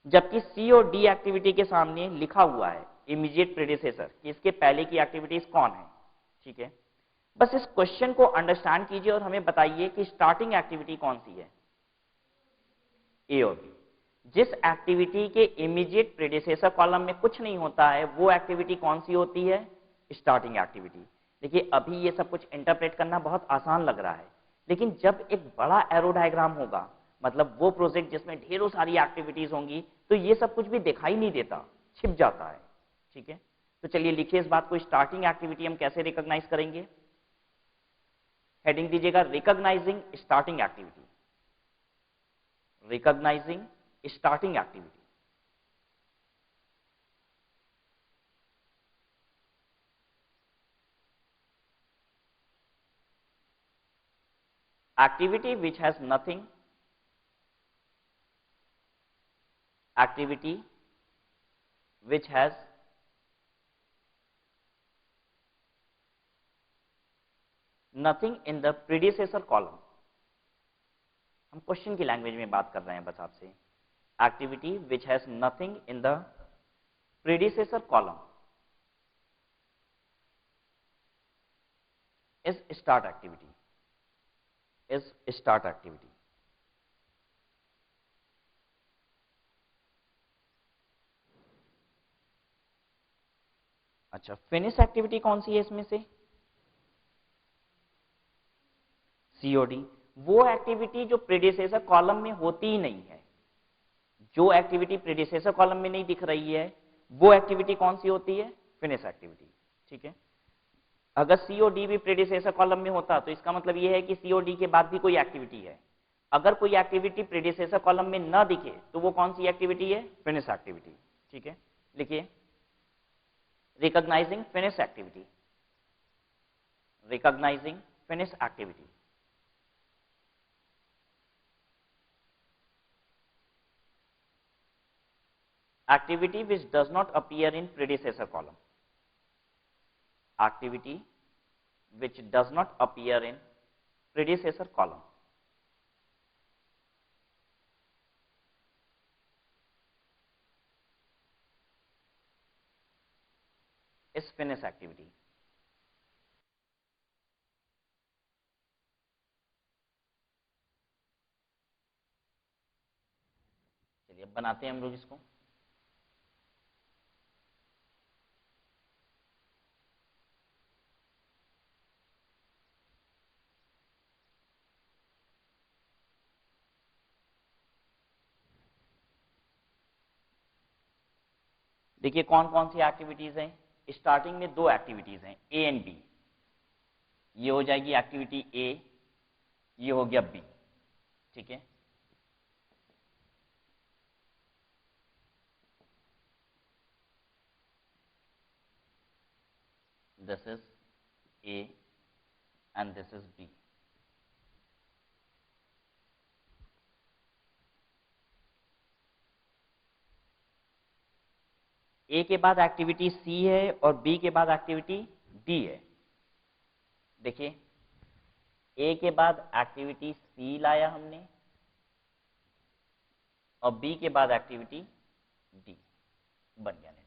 जबकि सी और डी एक्टिविटी के सामने लिखा हुआ है इमीडिएट प्रेडिसेसर कि इसके पहले की एक्टिविटीज कौन है। ठीक है, बस इस क्वेश्चन को अंडरस्टैंड कीजिए और हमें बताइए कि स्टार्टिंग एक्टिविटी कौन सी है। ए और बी। जिस एक्टिविटी के इमीडिएट प्रेडिसेसर कॉलम में कुछ नहीं होता है वो एक्टिविटी कौन सी होती है? Starting activity. देखिए अभी ये सब कुछ इंटरप्रेट करना बहुत आसान लग रहा है, लेकिन जब एक बड़ा एरो डायग्राम होगा, मतलब वो प्रोजेक्ट जिसमें ढेरों सारी एक्टिविटीज होंगी, तो ये सब कुछ भी दिखाई नहीं देता, छिप जाता है। ठीक है, तो चलिए लिखिए इस बात को, स्टार्टिंग एक्टिविटी हम कैसे रिकॉग्नाइज करेंगे? हेडिंग दीजिएगा recognising starting activity, recognising starting activity. Activity which has nothing, activity which has nothing in the predecessor column। हम क्वेश्चन की लैंग्वेज में बात कर रहे हैं बस आपसे। Activity which has nothing in the predecessor column is start activity, is start activity. अच्छा, फिनिश एक्टिविटी कौन सी है इसमें से? सीओडी। वो एक्टिविटी जो प्रीडिसेसर कॉलम में होती ही नहीं है, जो एक्टिविटी प्रीडिसेसर कॉलम में नहीं दिख रही है, वो एक्टिविटी कौन सी होती है? Finish activity. ठीक है, अगर सीओडी भी प्रीडिसेसर कॉलम में होता तो इसका मतलब ये है कि सीओडी के बाद भी कोई एक्टिविटी है। अगर कोई एक्टिविटी प्रीडिसेसर कॉलम में ना दिखे तो वो कौन सी एक्टिविटी है? Finish activity. ठीक है, लिखिए recognising finish activity, recognising finish activity. Activity which does not appear in predecessor column, activity which does not appear in predecessor column is finish activity। चलिए अब बनाते हैं हम लोग इसको। देखिए कौन कौन सी एक्टिविटीज हैं। स्टार्टिंग में दो एक्टिविटीज हैं, ए एंड बी। ये हो जाएगी एक्टिविटी ए, ये हो गया बी। ठीक है, this is A and this is B. A के बाद एक्टिविटी सी है और बी के बाद एक्टिविटी डी है। देखिए ए के बाद एक्टिविटी सी लाया हमने और बी के बाद एक्टिविटी डी, बन गया नेटवर्क।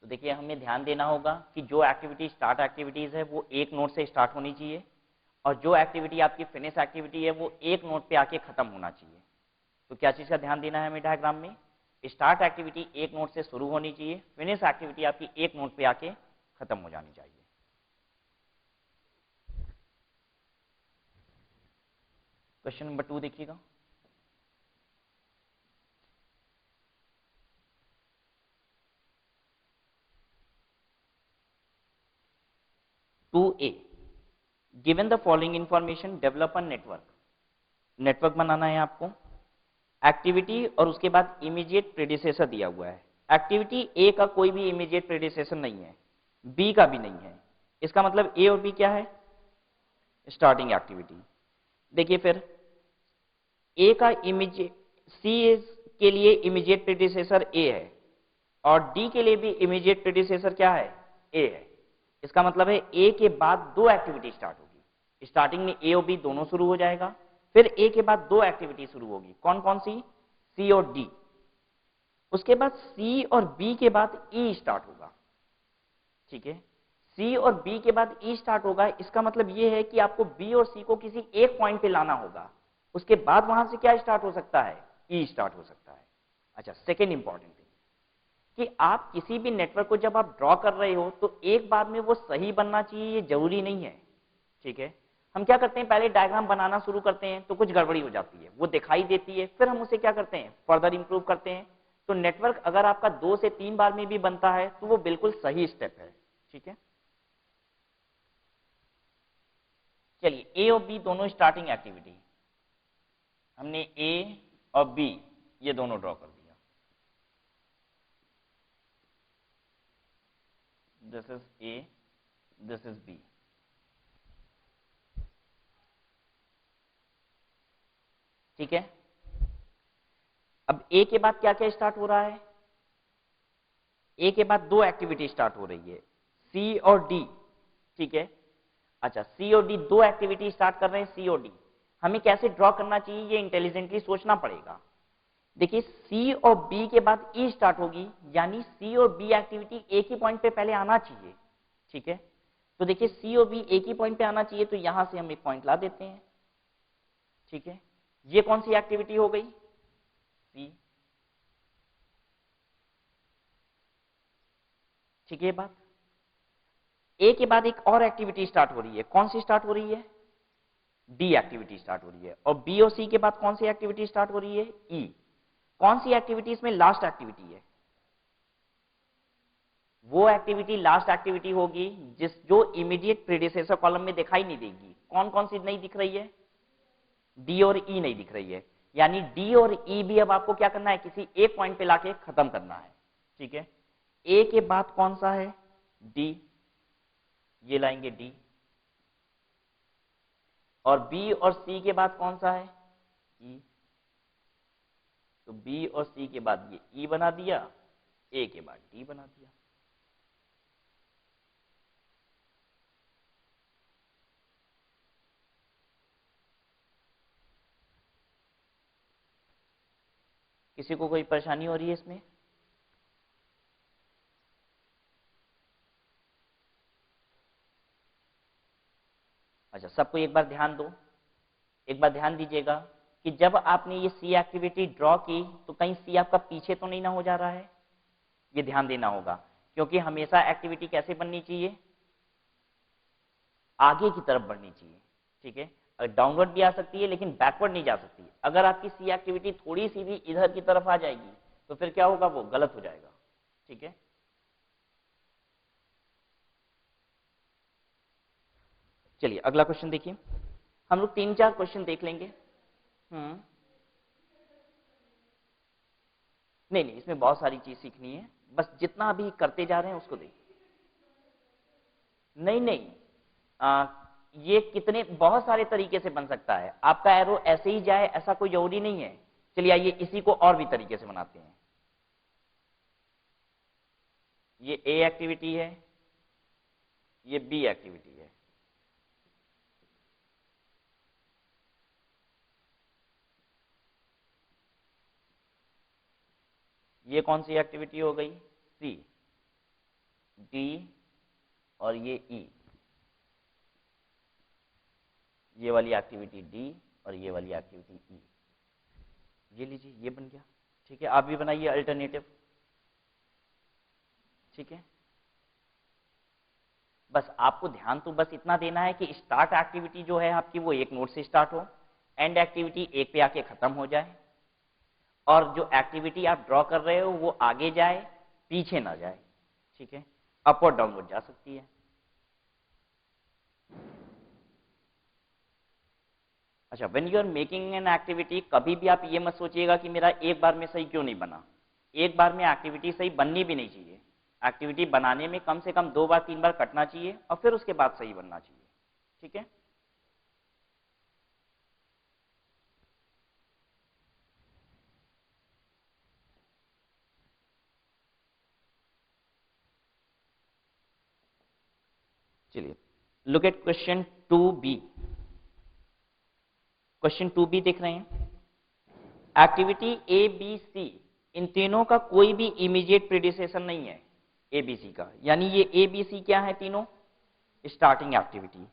तो देखिए हमें ध्यान देना होगा कि जो एक्टिविटी स्टार्ट एक्टिविटीज है वो एक नोड से स्टार्ट होनी चाहिए और जो एक्टिविटी आपकी फिनिश एक्टिविटी है वो एक नोड पे आके खत्म होना चाहिए। तो क्या चीज का ध्यान देना है हमें डायग्राम में? स्टार्ट एक्टिविटी एक नोड से शुरू होनी चाहिए, फिनिश एक्टिविटी आपकी एक नोड पे आके खत्म हो जानी चाहिए। क्वेश्चन नंबर 2 देखिएगा। A, given the following information develop a network. Network बनाना है आपको। एक्टिविटी और उसके बाद इमीडिएट प्रेडिसेसर दिया हुआ है। एक्टिविटी ए का कोई भी इमीडिएट प्रेडिसेसर नहीं है, बी का भी नहीं है। इसका मतलब ए और बी क्या है? Starting activity. देखिए फिर ए का इमीडिएट, सी के लिए इमीडिएट प्रेडिसेसर ए है और डी के लिए भी इमीडिएट प्रेडिसेसर क्या है? ए है। इसका मतलब है ए के बाद दो एक्टिविटी स्टार्ट होगी। स्टार्टिंग में ए और बी दोनों शुरू हो जाएगा, फिर ए के बाद दो एक्टिविटी शुरू होगी। कौन कौन सी? सी और डी। उसके बाद सी और बी के बाद ई स्टार्ट होगा, ठीक है। सी और बी के बाद ई स्टार्ट होगा, इसका मतलब ये है कि आपको बी और सी को किसी एक पॉइंट पे लाना होगा, उसके बाद वहां से क्या स्टार्ट हो सकता है, ई स्टार्ट हो सकता है। अच्छा, सेकेंड इंपॉर्टेंट थिंग कि आप किसी भी नेटवर्क को जब आप ड्रॉ कर रहे हो तो एक बार में वो सही बनना चाहिए ये जरूरी नहीं है, ठीक है। हम क्या करते हैं, पहले डायग्राम बनाना शुरू करते हैं तो कुछ गड़बड़ी हो जाती है, वो दिखाई देती है, फिर हम उसे क्या करते हैं, फर्दर इंप्रूव करते हैं। तो नेटवर्क अगर आपका 2 से 3 बार में भी बनता है तो वो बिल्कुल सही स्टेप है, ठीक है। चलिए, ए और बी दोनों स्टार्टिंग एक्टिविटी, हमने ए और बी ये दोनों ड्रॉ कर दिया। This is A, this is B, ठीक है। अब ए के बाद क्या क्या स्टार्ट हो रहा है, ए के बाद दो एक्टिविटी स्टार्ट हो रही है, सी और डी, ठीक है। अच्छा, सी और डी दो एक्टिविटी स्टार्ट कर रहे हैं, सी और डी। हमें कैसे ड्रॉ करना चाहिए ये इंटेलिजेंटली सोचना पड़ेगा। देखिए, सी और बी के बाद ई स्टार्ट होगी, यानी सी और बी एक्टिविटी एक ही पॉइंट पे पहले आना चाहिए, ठीक है। तो देखिए, सी और बी एक ही पॉइंट पे आना चाहिए, तो यहां से हम एक पॉइंट ला देते हैं, ठीक है। ये कौन सी एक्टिविटी हो गई, सी, ठीक है। बात ए के बाद एक और एक्टिविटी स्टार्ट हो रही है, कौन सी स्टार्ट हो रही है, डी एक्टिविटी स्टार्ट हो रही है। और बी और सी के बाद कौन सी एक्टिविटी स्टार्ट हो रही है, ई। कौन सी एक्टिविटी इसमें लास्ट एक्टिविटी है, वो एक्टिविटी लास्ट एक्टिविटी होगी जो इमीडिएट प्रीडिसेसर कॉलम में दिखाई नहीं देगी। कौन कौन सी नहीं दिख रही है, डी और ई नहीं दिख रही है, यानी डी और ई भी अब आपको क्या करना है, किसी एक पॉइंट पे लाके खत्म करना है, ठीक है। ए के बाद कौन सा है, डी, ये लाएंगे डी। और बी और सी के बाद कौन सा है, ई। तो बी और सी के बाद ये ई बना दिया, ए के बाद डी बना दिया। किसी को कोई परेशानी हो रही है इसमें, अच्छा सबको एक बार ध्यान दो, एक बार ध्यान दीजिएगा कि जब आपने ये सी एक्टिविटी ड्रॉ की तो कहीं सी आपका पीछे तो नहीं ना हो जा रहा है, ये ध्यान देना होगा। क्योंकि हमेशा एक्टिविटी कैसे बननी चाहिए, आगे की तरफ बढ़नी चाहिए, ठीक है। डाउनवर्ड भी आ सकती है लेकिन बैकवर्ड नहीं जा सकती। अगर आपकी सी एक्टिविटी थोड़ी सी भी इधर की तरफ आ जाएगी तो फिर क्या होगा, वो गलत हो जाएगा, ठीक है। चलिए अगला क्वेश्चन देखिए, हम लोग 3-4 क्वेश्चन देख लेंगे। नहीं नहीं, इसमें बहुत सारी चीज सीखनी है, बस जितना अभी करते जा रहे हैं उसको देखिए। नहीं नहीं, ये कितने बहुत सारे तरीके से बन सकता है, आपका एरो ऐसे ही जाए ऐसा कोई जरूरी नहीं है। चलिए आइए इसी को और भी तरीके से बनाते हैं। ये ए एक्टिविटी है, ये बी एक्टिविटी है, ये कौन सी एक्टिविटी हो गई, सी, डी और ये ई, ये वाली एक्टिविटी डी और ये वाली एक्टिविटी ई। ये लीजिए, ये बन गया, ठीक है। आप भी बनाइए अल्टरनेटिव, ठीक है। बस आपको ध्यान तो बस इतना देना है कि स्टार्ट एक्टिविटी जो है आपकी वो एक नोड से स्टार्ट हो, एंड एक्टिविटी एक पे आके खत्म हो जाए, और जो एक्टिविटी आप ड्रॉ कर रहे हो वो आगे जाए पीछे ना जाए, ठीक है। अप और डाउनवर्ड जा सकती है। अच्छा, when you are making an activity, कभी भी आप ये मत सोचिएगा कि मेरा एक बार में सही क्यों नहीं बना। एक बार में एक्टिविटी सही बननी भी नहीं चाहिए। एक्टिविटी बनाने में कम से कम 2 बार 3 बार कटना चाहिए और फिर उसके बाद सही बनना चाहिए, ठीक है। चलिए look at question 2B। Question 2B देख रहे हैं, एक्टिविटी ए बी सी इन तीनों का कोई भी इमीडिएट प्रीडिसेशन नहीं है एबीसी का, यानी ये एबीसी क्या है, तीनों स्टार्टिंग एक्टिविटी।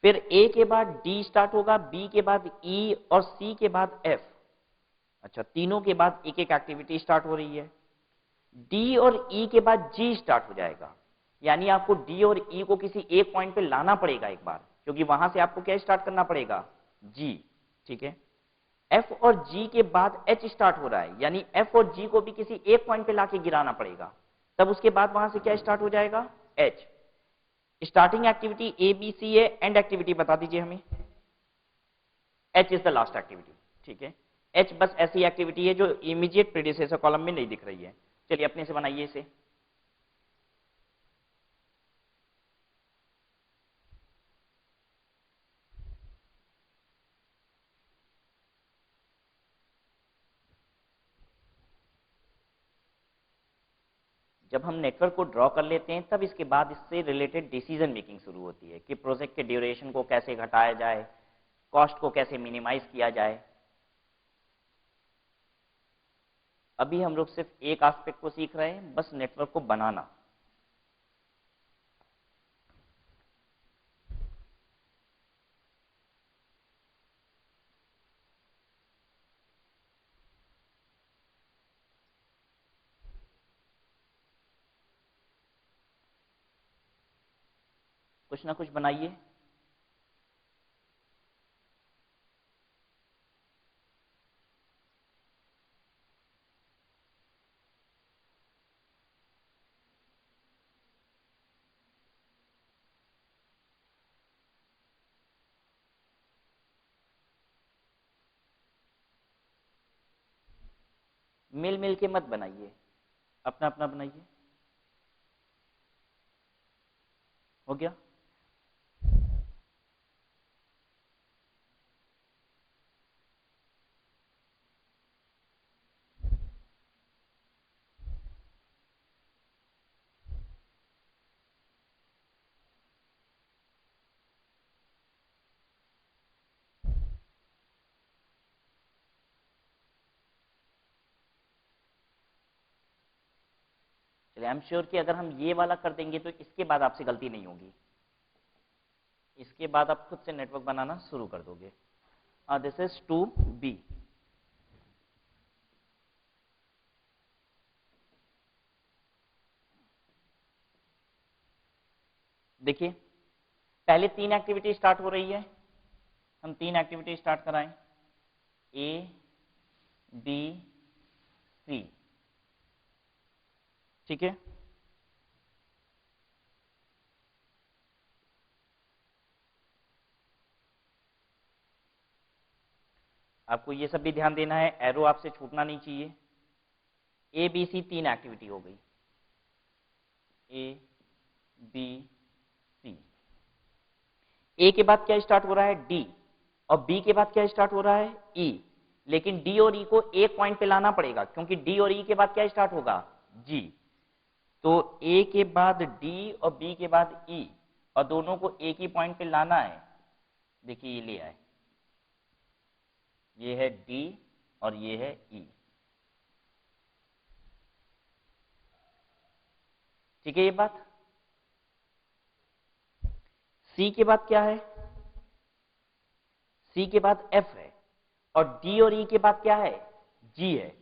फिर ए के बाद डी स्टार्ट होगा, बी के बाद ई और सी के बाद एफ। अच्छा, तीनों के बाद एक एक एक्टिविटी स्टार्ट हो रही है। डी और ई के बाद जी स्टार्ट हो जाएगा, यानी आपको डी और ई को किसी एक पॉइंट पे लाना पड़ेगा एक बार, क्योंकि वहां से आपको क्या स्टार्ट करना पड़ेगा, जी। ठीक है, एफ और जी के बाद एच स्टार्ट हो रहा है, यानी एफ और जी को भी किसी एक पॉइंट पे लाके गिराना पड़ेगा, तब उसके बाद वहां से क्या स्टार्ट हो जाएगा, H. Starting activity A B C है, एंड एक्टिविटी बता दीजिए हमें, H is the last activity. ठीक है, एच बस ऐसी एक्टिविटी है जो इमीडिएट प्रीडिसेसर कॉलम में नहीं दिख रही है। चलिए अपने से बनाइए इसे। जब हम नेटवर्क को ड्रॉ कर लेते हैं तब इसके बाद इससे रिलेटेड डिसीजन मेकिंग शुरू होती है कि प्रोजेक्ट के ड्यूरेशन को कैसे घटाया जाए, कॉस्ट को कैसे मिनिमाइज किया जाए। अभी हम लोग सिर्फ एक एस्पेक्ट को सीख रहे हैं, बस नेटवर्क को बनाना। कुछ ना कुछ बनाइए। मिल मिल के मत बनाइए, अपना अपना बनाइए। हो गया? चलिए, आई एम श्योर कि अगर हम ये वाला कर देंगे तो इसके बाद आपसे गलती नहीं होगी, इसके बाद आप खुद से नेटवर्क बनाना शुरू कर दोगे। This is 2B। देखिए, पहले 3 एक्टिविटी स्टार्ट हो रही है, हम 3 एक्टिविटी स्टार्ट कराएं, ए बी सी। ठीक है, आपको ये सब भी ध्यान देना है, एरो आपसे छूटना नहीं चाहिए। ए बी सी 3 एक्टिविटी हो गई, ए बी सी। ए के बाद क्या स्टार्ट हो रहा है, डी, और बी के बाद क्या स्टार्ट हो रहा है, ई। लेकिन डी और ई को एक पॉइंट पे लाना पड़ेगा, क्योंकि डी और ई के बाद क्या स्टार्ट होगा, जी। तो ए के बाद डी और बी के बाद ई, और दोनों को एक ही पॉइंट पे लाना है। देखिए, ये ले आए, ये है डी और ये है ई। ठीक है, ये बात। सी के बाद क्या है, सी के बाद एफ है, और डी और ई के बाद क्या है, जी है,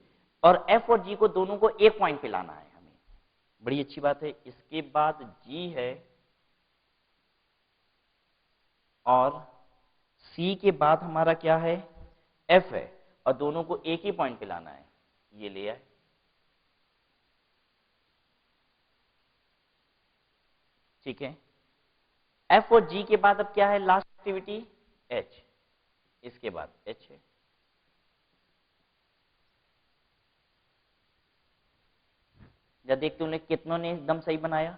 और एफ और जी को दोनों को एक पॉइंट पे लाना है हमें। बड़ी अच्छी बात है। इसके बाद जी है, और सी के बाद हमारा क्या है, एफ है, और दोनों को एक ही पॉइंट पे लाना है। ये ले आए। ठीक है, एफ और जी के बाद अब क्या है, लास्ट एक्टिविटी एच। इसके बाद एच है। जब देखते उन्हें कितनों ने एकदम सही बनाया।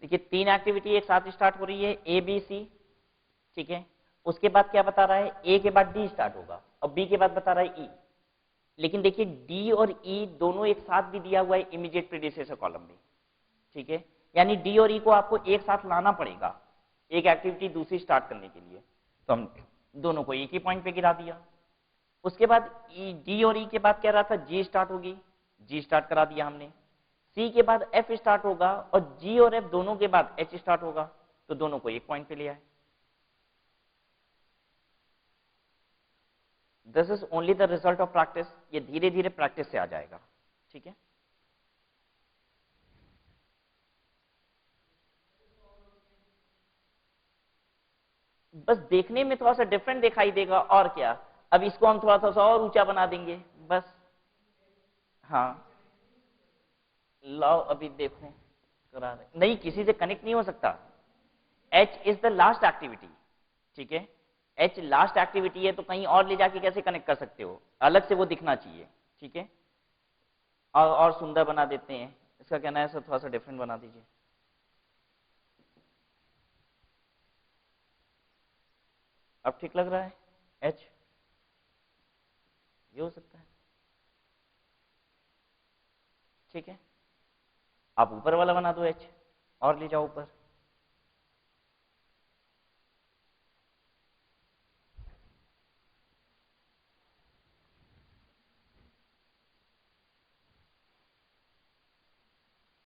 देखिए, 3 एक्टिविटी एक साथ स्टार्ट हो रही है, ए बी सी। ठीक है, उसके बाद क्या बता रहा है, ए के बाद डी स्टार्ट होगा, और बी के बाद बता रहा है ई। लेकिन देखिए डी और ई दोनों एक साथ भी दिया हुआ है इमीडिएट प्रीडिसेसर कॉलम में, ठीक है, यानी डी और ई को आपको एक साथ लाना पड़ेगा एक एक्टिविटी दूसरी स्टार्ट करने के लिए। तो हम दोनों को एक ही पॉइंट पे गिरा दिया। उसके बाद डी और ई के बाद क्या रहा था, जी स्टार्ट होगी, जी स्टार्ट करा दिया हमने। सी के बाद एफ स्टार्ट होगा और जी और एफ दोनों के बाद एच स्टार्ट होगा, तो दोनों को एक पॉइंट पे लिया है। This is only the result of practice, ये धीरे धीरे प्रैक्टिस से आ जाएगा, ठीक है। बस देखने में थोड़ा सा डिफरेंट दिखाई देगा और क्या। अब इसको हम थोड़ा सा और ऊंचा बना देंगे बस। हाँ लाओ अभी देखो करा रहे, नहीं किसी से कनेक्ट नहीं हो सकता। H is the last activity, ठीक है, एच लास्ट एक्टिविटी है, तो कहीं और ले जाके कैसे कनेक्ट कर सकते हो, अलग से वो दिखना चाहिए, ठीक है। और सुंदर बना देते हैं, इसका कहना है सर थोड़ा सा डिफरेंट बना दीजिए। अब ठीक लग रहा है एच, ये हो सकता है, ठीक है। आप ऊपर वाला बना दो एच और ले जाओ ऊपर।